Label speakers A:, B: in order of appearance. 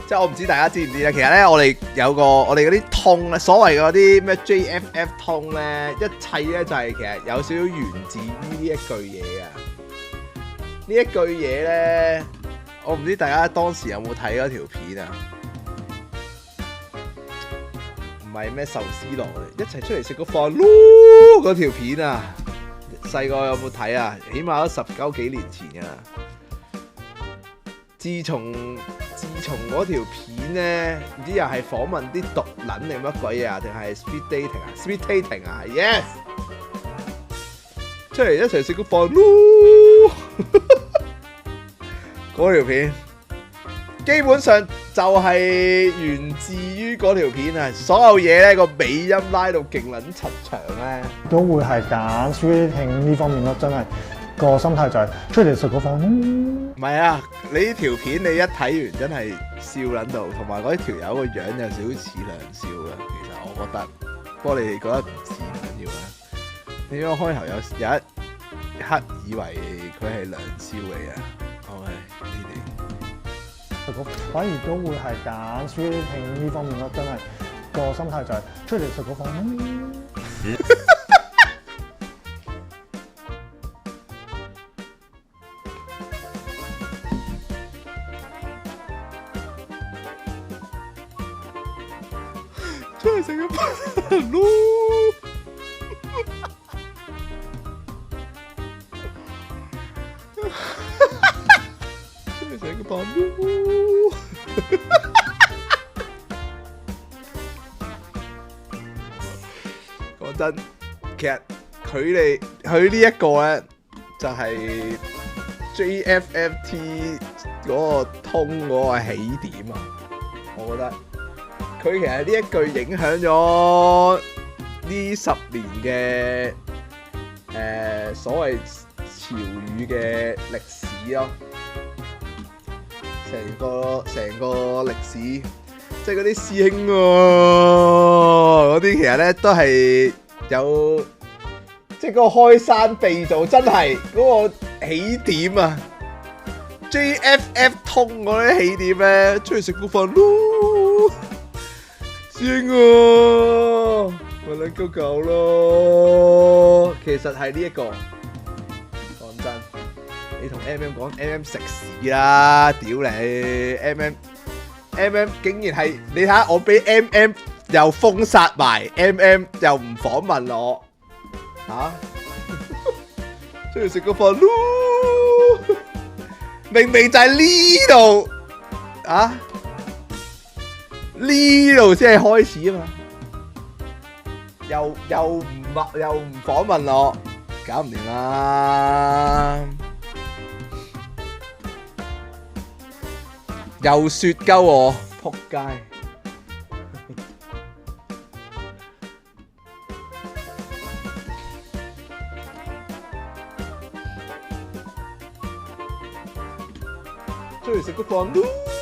A: 即係我唔知大家知唔知咧，其實咧我哋有個我哋嗰啲通咧，所謂嗰啲咩 JFF 通咧，一切咧就係其實有少少源自於呢一句嘢啊！呢一句嘢咧，我唔知大家當時有冇睇嗰條片啊？唔係咩壽司郎一齊出嚟食個飯咯嗰條片啊！細個有冇睇啊？起碼都19幾年前啊！自從嗰條片咧，唔知又係訪問啲毒撚定乜鬼啊？定係 speed dating 啊？speed dating 啊 ？Yes， 出嚟一齊食個飯咯！嗰條片基本上就係源自於嗰條片啊！所有嘢咧個尾音拉到勁撚柒長咧，
B: 都會係揀 speed dating 呢方面咯，真係個心態就係出嚟食個飯咯。
A: 唔係啊！你呢條片你一睇完真係笑撚到，同埋嗰條友個樣有少少似梁少嘅，其實我覺得。不過你哋覺得唔似唔緊要啊。你開頭有一刻以為佢係梁少嚟啊。OK， 呢啲
B: 反而都會係揀 speed dating 呢方面咯，真係個心態就係出嚟食個飯咯。
A: 出嚟食個飯咯！出嚟食個飯咯！講真，其實佢呢一個咧，就係 JFFT 嗰個通嗰個起點啊！我覺得。佢其實呢一句影響咗呢10年嘅所謂潮語嘅歷史咯，成個歷史，即係嗰啲師兄嗰啲，其實咧都係有，即係嗰個開山鼻祖，真係嗰個起點啊 ！JFF 通嗰啲起點咧，出去食個飯咯！師兄啊，咪撚鳩狗咯，其實係呢一個。講真，你同 講 食屎啦，屌你 竟然係你睇下我俾又封殺埋又唔訪問我嚇，出去食個飯咯，明明就係呢度啊！呢度先係開始啊嘛，又唔訪問我，搞唔掂啦！又説鳩我，仆街！出嚟食個飯咯〜